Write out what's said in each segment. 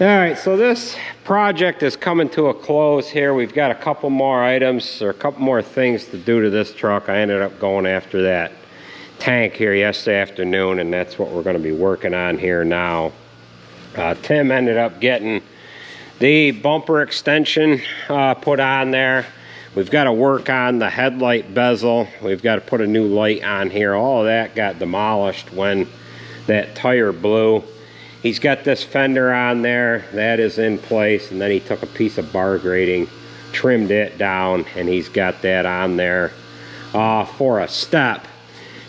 All right, so this project is coming to a close here. We've got a couple more items or a couple more things to do to this truck. I ended up going after that tank here yesterday afternoon, and that's what we're going to be working on here now. Tim ended up getting the bumper extension put on there. We've got to work on the headlight bezel. We've got to put a new light on here. All of that got demolished when that tire blew. He's got this fender on there. That is in place. And then he took a piece of bar grating, trimmed it down, and he's got that on there for a step.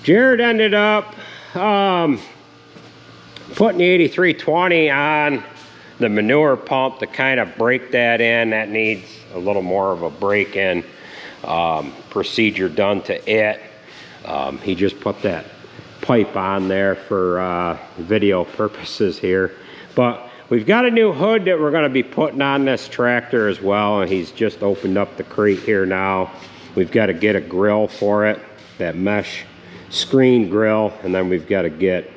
Jared ended up putting the 8320 on the manure pump to kind of break that in. That needs a little more of a break-in procedure done to it. He just put that pipe on there for video purposes here. But we've got a new hood that we're going to be putting on this tractor as well, and he's just opened up the crate here now. We've got to get a grill for it, that mesh screen grill, and then we've got to get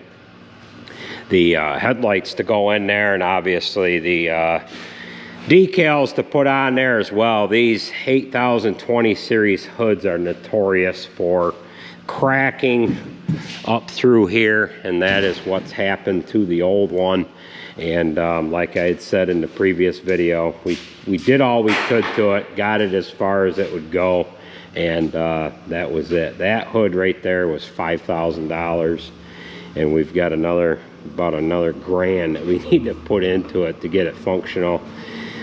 the headlights to go in there, and obviously the decals to put on there as well. These 8020 series hoods are notorious for cracking up through here, and that is what's happened to the old one. And like I had said in the previous video, we did all we could to it, got it as far as it would go, and that was it. That hood right there was $5,000, and we've got about another grand that we need to put into it to get it functional.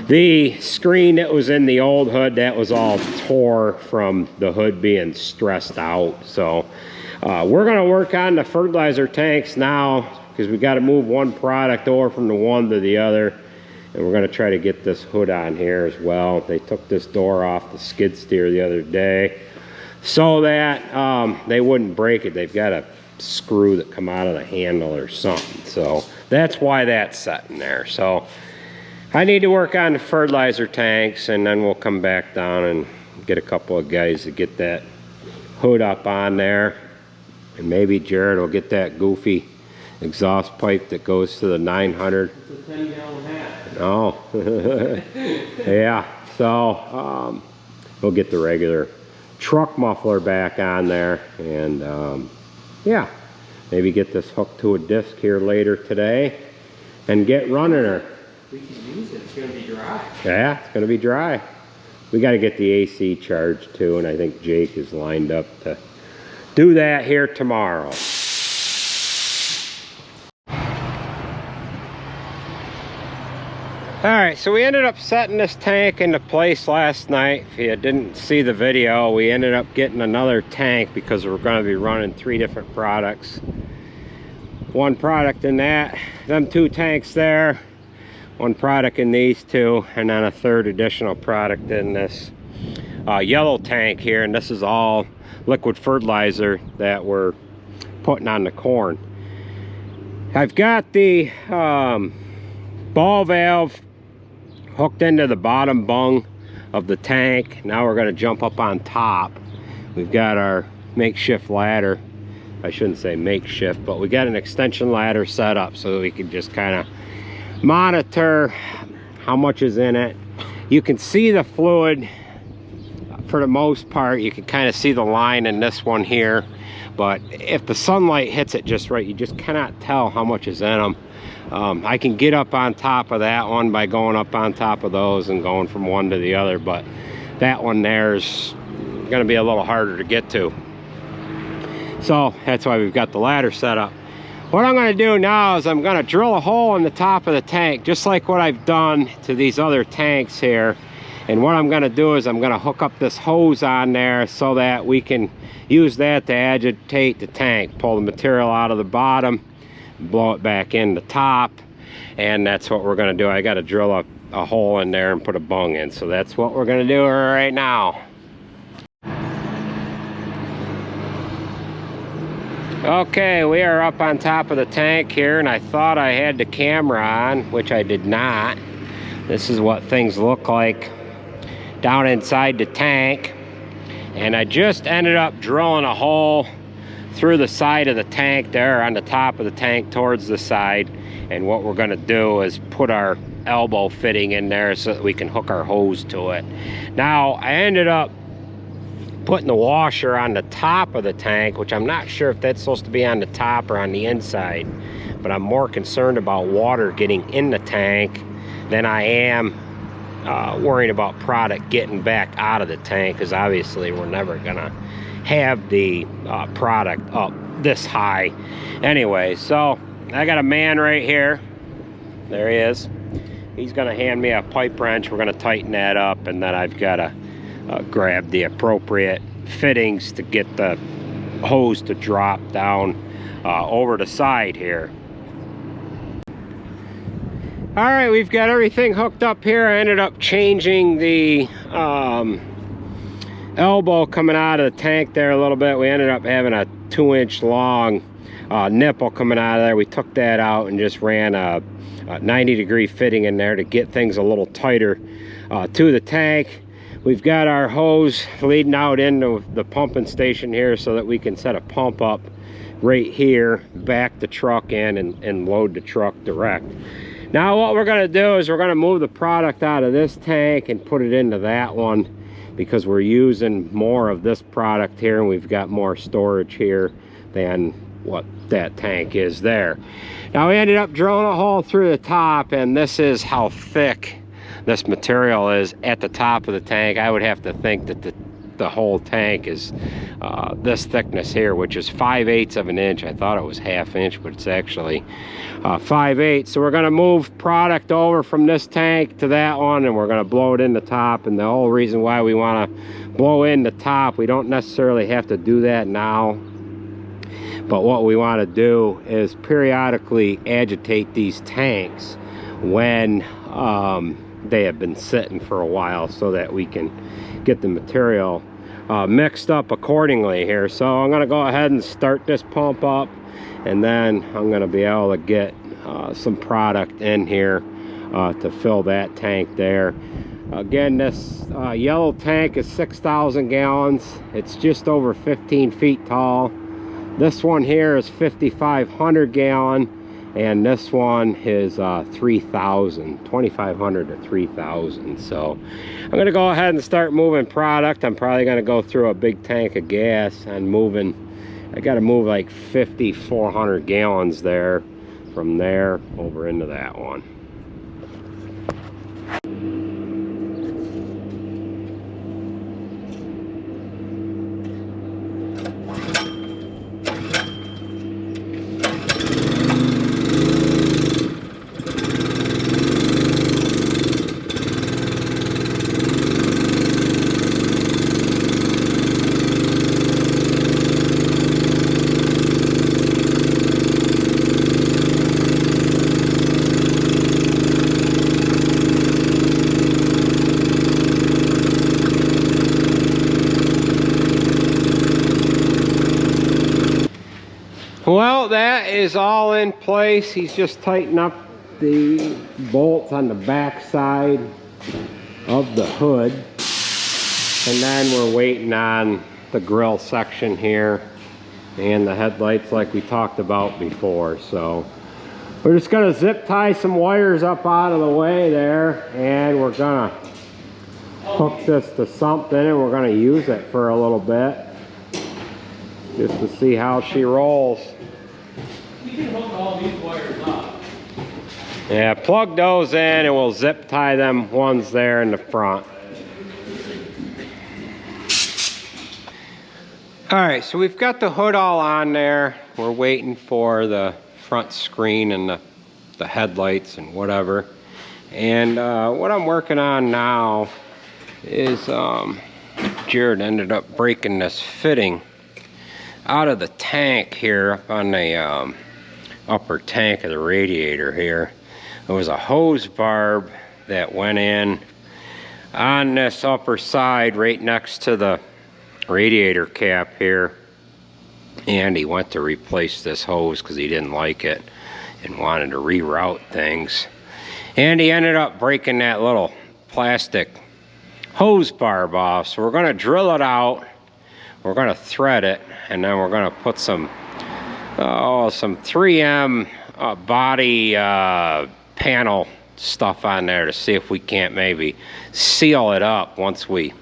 The screen that was in the old hood, that was all tore from the hood being stressed out. So we're going to work on the fertilizer tanks now, because we got to move one product over from the one to the other, and we're going to try to get this hood on here as well. They took this door off the skid steer the other day so that they wouldn't break it. They've got a screw that come out of the handle or something, so that's why that's sitting there. So I need to work on the fertilizer tanks, and then we'll come back down and get a couple of guys to get that hood up on there. And maybe Jared will get that goofy exhaust pipe that goes to the 900. It's a 10-gallon hat. Oh, yeah. So we'll get the regular truck muffler back on there, and yeah, maybe get this hooked to a disc here later today and get running her. We can use it. It's going to be dry. Yeah, it's going to be dry. We got to get the AC charged too, and I think Jake is lined up to do that here tomorrow. Alright, so we ended up setting this tank into place last night. If you didn't see the video, we ended up getting another tank because we're going to be running 3 different products. One product in them 2 tanks there, one product in these 2, and then a 3rd additional product in this yellow tank here. And this is all liquid fertilizer that we're putting on the corn. I've got the ball valve hooked into the bottom bung of the tank. Now we're going to jump up on top. We've got our makeshift ladder. I shouldn't say makeshift, but we got an extension ladder set up so that we can just kind of monitor how much is in it. You can see the fluid for the most part. You can kind of see the line in this one here, but if the sunlight hits it just right, you just cannot tell how much is in them. I can get up on top of that one by going up on top of those and going from one to the other, but that one there is going to be a little harder to get to. So that's why we've got the ladder set up. What I'm going to do now is I'm going to drill a hole in the top of the tank, just like what I've done to these other tanks here. And what I'm going to do is I'm going to hook up this hose on there so that we can use that to agitate the tank, pull the material out of the bottom, blow it back in the top, and that's what we're going to do. I got to drill a hole in there and put a bung in, so that's what we're going to do right now. Okay, we are up on top of the tank here, and I thought I had the camera on, which I did not. This is what things look like down inside the tank, and I just ended up drilling a hole through the side of the tank there, on the top of the tank towards the side. And what we're gonna do is put our elbow fitting in there so that we can hook our hose to it. Now, I ended up putting the washer on the top of the tank, which I'm not sure if that's supposed to be on the top or on the inside, but I'm more concerned about water getting in the tank than I am worrying about product getting back out of the tank, because obviously we're never gonna have the product up this high anyway. So I got a man right here. There he is. He's gonna hand me a pipe wrench. We're gonna tighten that up, and then I've got to grab the appropriate fittings to get the hose to drop down over the side here. All right, we've got everything hooked up here. I ended up changing the elbow coming out of the tank there a little bit. We ended up having a 2-inch long nipple coming out of there. We took that out and just ran a 90-degree fitting in there to get things a little tighter to the tank. We've got our hose leading out into the pumping station here so that we can set a pump up right here, back the truck in, and load the truck direct. Now what we're going to do is we're going to move the product out of this tank and put it into that one, because we're using more of this product here, and we've got more storage here than what that tank is there. Now we ended up drilling a hole through the top, and this is how thick this material is at the top of the tank. I would have to think that the whole tank is this thickness here, which is 5/8 of an inch. I thought it was 1/2 inch, but it's actually 5/8. So we're going to move product over from this tank to that one, and we're going to blow it in the top. And the whole reason why we want to blow in the top, we don't necessarily have to do that now, but what we want to do is periodically agitate these tanks when they have been sitting for a while, so that we can get the material mixed up accordingly here. So I'm going to go ahead and start this pump up, and then I'm going to be able to get some product in here to fill that tank there. Again, this yellow tank is 6,000 gallons. It's just over 15 feet tall. This one here is 5,500 gallon, and this one is 3,000, 2,500 to 3,000. So I'm going to go ahead and start moving product. I'm probably going to go through a big tank of gas and moving. I got to move like 5,400 gallons there, from there over into that one. Well, that is all in place. He's just tightening up the bolts on the back side of the hood, and then we're waiting on the grill section here and the headlights like we talked about before. So we're just going to zip tie some wires up out of the way there, and we're going to hook this to something, and we're going to use it for a little bit just to see how she rolls. You can hook all these wires up. Yeah, plug those in and we'll zip tie them ones there in the front. Alright, so we've got the hood all on there. We're waiting for the front screen and the headlights and whatever. And what I'm working on now is Jared ended up breaking this fitting out of the tank here, up on the upper tank of the radiator here. There was a hose barb that went in on this upper side right next to the radiator cap here, and he went to replace this hose because he didn't like it and wanted to reroute things, and he ended up breaking that little plastic hose barb off. So we're going to drill it out, we're going to thread it, and then we're gonna put some 3M body panel stuff on there to see if we can't maybe seal it up once we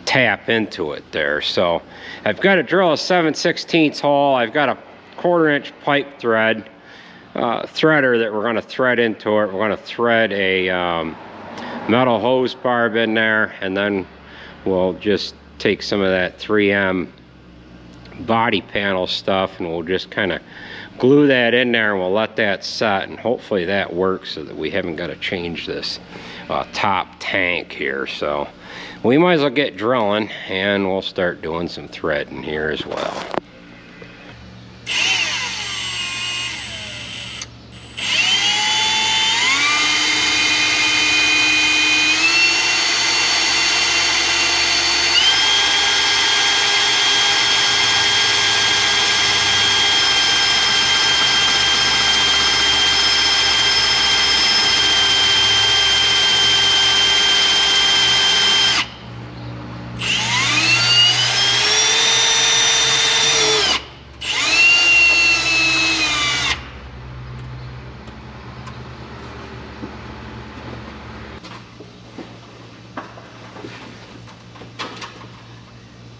tap into it there. So I've got to drill a 7/16 hole. I've got a 1/4 inch pipe thread threader that we're going to thread into it. We're going to thread a metal hose barb in there, and then we'll just take some of that 3M body panel stuff and we'll just kind of glue that in there, and we'll let that set, and hopefully that works so that we haven't got to change this top tank here. So we might as well get drilling, and we'll start doing some threading here as well.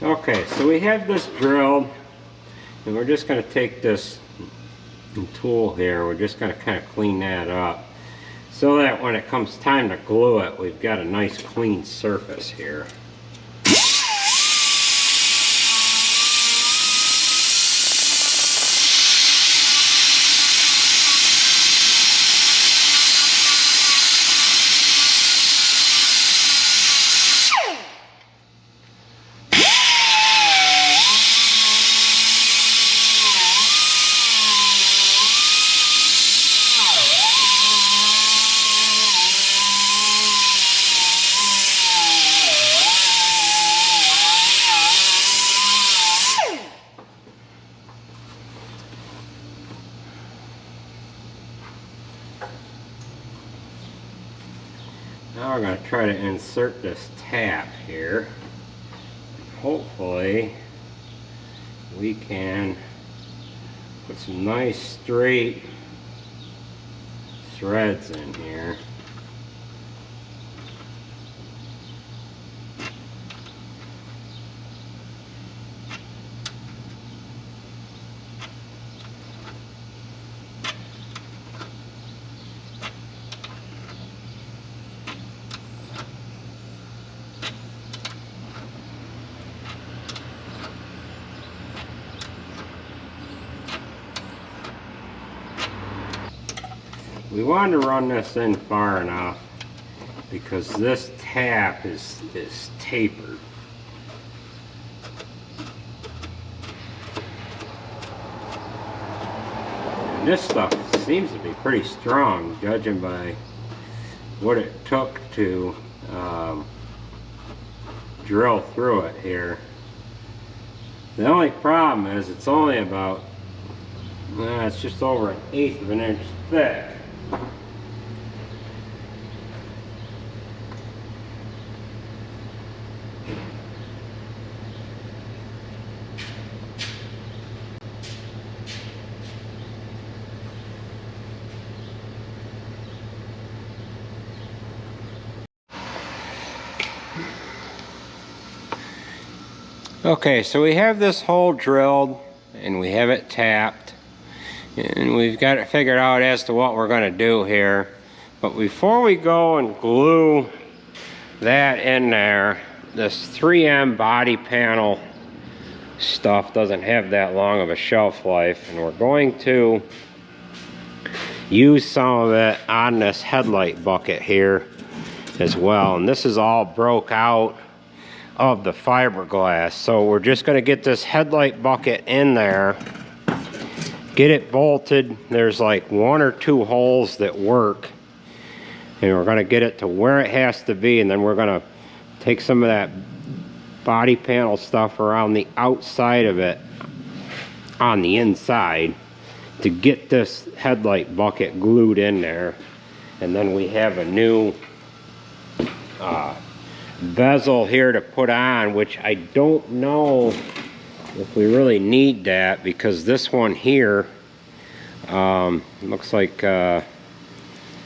Okay, so we have this drilled, and we're just going to take this tool here, we're just going to kind of clean that up so that when it comes time to glue it, we've got a nice clean surface here. Now we're going to try to insert this tap here. Hopefully we can put some nice straight threads in here. We want to run this in far enough because this tap is tapered. And this stuff seems to be pretty strong, judging by what it took to drill through it here. The only problem is it's only about, it's just over 1/8 of an inch thick. Okay, so we have this hole drilled and we have it tapped, and we've got it figured out as to what we're going to do here. But before we go and glue that in there, this 3M body panel stuff doesn't have that long of a shelf life, and we're going to use some of it on this headlight bucket here as well. And this is all broke out of the fiberglass, so we're just going to get this headlight bucket in there, get it bolted. There's like 1 or 2 holes that work, and we're going to get it to where it has to be, and then we're going to take some of that body panel stuff around the outside of it on the inside to get this headlight bucket glued in there. And then we have a new bezel here to put on, which I don't know if we really need that, because this one here looks like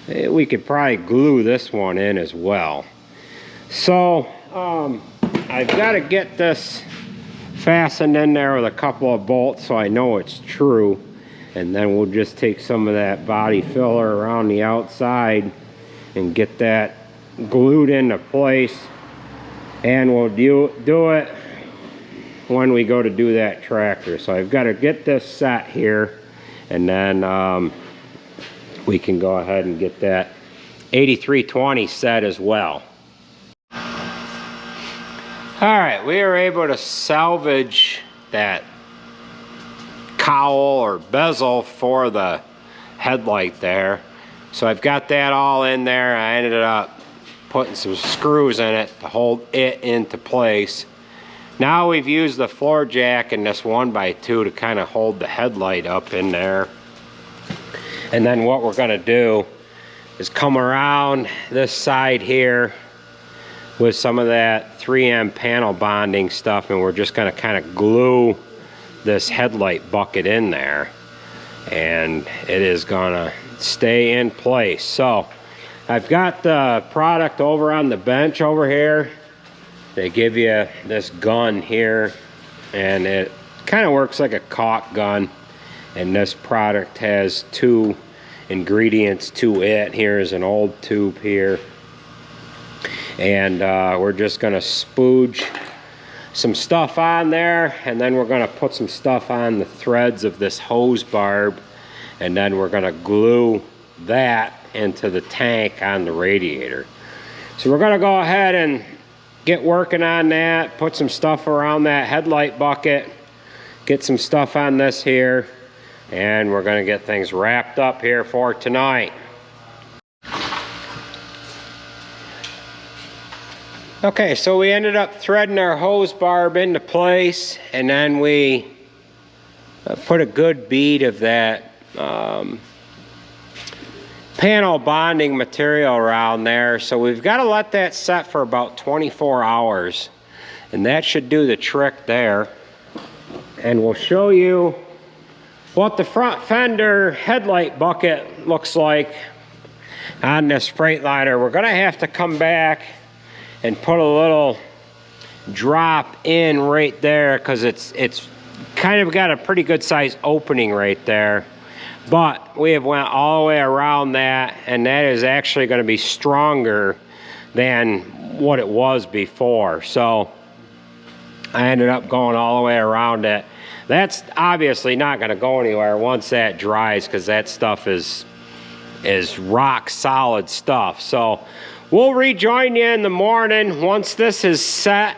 we could probably glue this one in as well. So I've got to get this fastened in there with a couple of bolts so I know it's true, and then we'll just take some of that body filler around the outside and get that glued into place, and we'll do it when we go to do that tractor. So I've got to get this set here, and then we can go ahead and get that 8320 set as well. All right, we were able to salvage that cowl or bezel for the headlight there. So I've got that all in there. I ended up putting some screws in it to hold it into place. Now we've used the floor jack and this 1x2 to kind of hold the headlight up in there. And then what we're gonna do is come around this side here with some of that 3M panel bonding stuff, and we're just gonna kind of glue this headlight bucket in there, and it is gonna stay in place. So I've got the product over on the bench over here. They give you this gun here, and it kind of works like a caulk gun, and this product has 2 ingredients to it. Here's an old tube here, and we're just gonna spooge some stuff on there, and then we're gonna put some stuff on the threads of this hose barb, and then we're gonna glue that into the tank on the radiator. So we're gonna go ahead and get working on that, put some stuff around that headlight bucket, get some stuff on this here, and we're gonna get things wrapped up here for tonight. Okay, so we ended up threading our hose barb into place, and then we put a good bead of that panel bonding material around there. So we've got to let that set for about 24 hours, and that should do the trick there. And we'll show you what the front fender headlight bucket looks like on this Freightliner. We're going to have to come back and put a little drop in right there, because it's kind of got a pretty good size opening right there. But we have went all the way around that, and that is actually going to be stronger than what it was before. So I ended up going all the way around it. That's obviously not going to go anywhere once that dries, because that stuff is rock solid stuff. So we'll rejoin you in the morning once this is set.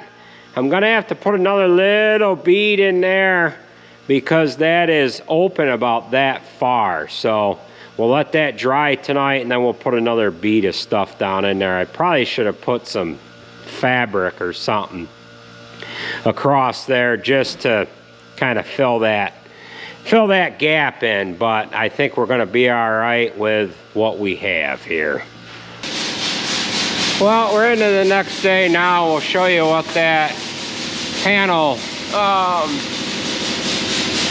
I'm going to have to put another little bead in there, because that is open about that far. So we'll let that dry tonight, and then we'll put another bead of stuff down in there. I probably should have put some fabric or something across there just to kind of fill that gap in, but I think we're going to be all right with what we have here. Well, we're into the next day now. We'll show you what that panel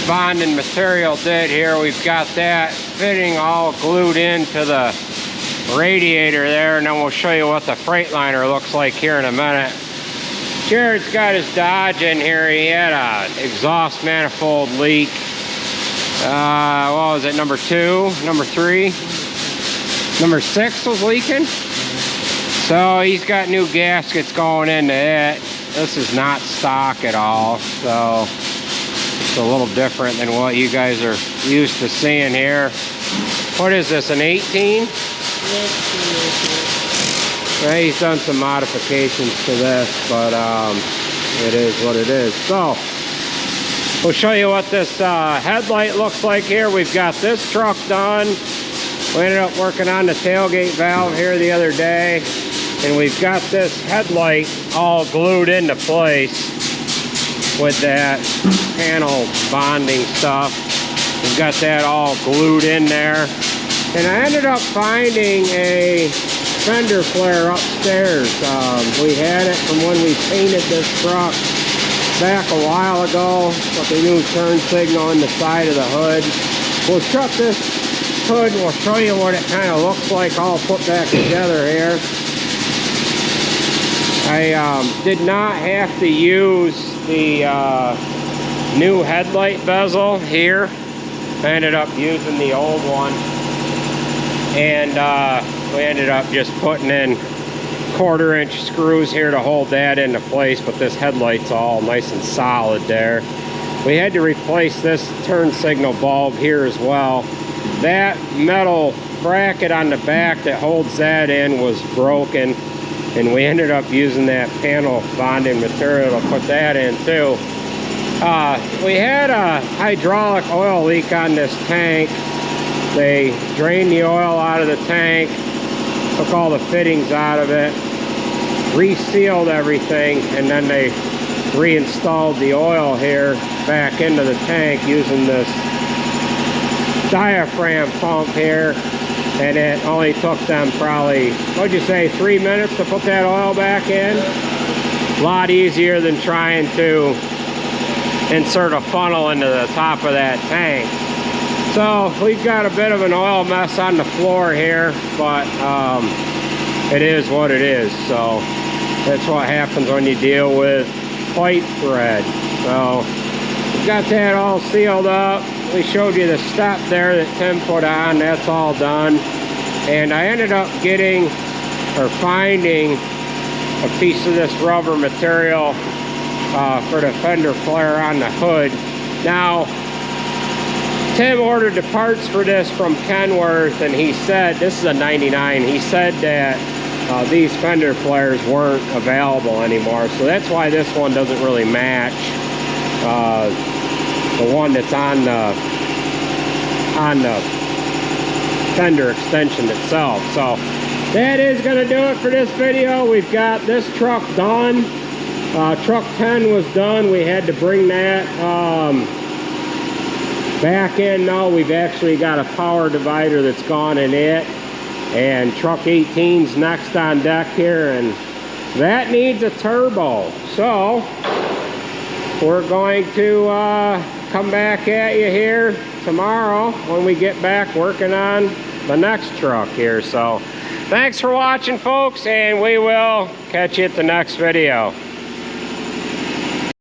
bonding material did here. We've got that fitting all glued into the radiator there, and then we'll show you what the Freightliner looks like here in a minute. Jared's got his Dodge in here. He had an exhaust manifold leak. What was it, number 2, number 3? Number 6 was leaking. So he's got new gaskets going into it. This is not stock at all, so it's a little different than what you guys are used to seeing here. What is this, an 18? Well, he's done some modifications to this, but it is what it is. So we'll show you what this headlight looks like here. We've got this truck done. We ended up working on the tailgate valve here the other day, and we've got this headlight all glued into place with that panel bonding stuff. We've got that all glued in there, and I ended up finding a fender flare upstairs. We had it from when we painted this truck back a while ago. Put the new turn signal in the side of the hood. We'll truck this hood. We'll show you what it kind of looks like all put back together here. I did not have to use the new headlight bezel here. I ended up using the old one, and we ended up just putting in 1/4-inch screws here to hold that into place, but this headlight's all nice and solid there. We had to replace this turn signal bulb here as well. That metal bracket on the back that holds that in was broken, and we ended up using that panel bonding material to put that in too. We had a hydraulic oil leak on this tank. They drained the oil out of the tank, took all the fittings out of it, resealed everything, and then they reinstalled the oil here back into the tank using this diaphragm pump here. And it only took them probably, what'd you say, 3 minutes to put that oil back in? A lot easier than trying to insert a funnel into the top of that tank. So we've got a bit of an oil mess on the floor here, but it is what it is. So that's what happens when you deal with pipe thread. So we've got that all sealed up. We showed you the step there that Tim put on. That's all done. And I ended up getting or finding a piece of this rubber material for the fender flare on the hood. Now, Tim ordered the parts for this from Kenworth, and he said, this is a 99, he said that these fender flares weren't available anymore. So that's why this one doesn't really match the one that's on the fender extension itself. So that is going to do it for this video. We've got this truck done. Truck 10 was done. We had to bring that back in. Now we've actually got a power divider that's gone in it, and truck 18's next on deck here, and that needs a turbo. So we're going to come back at you here tomorrow when we get back working on the next truck here. So thanks for watching, folks, and we will catch you at the next video.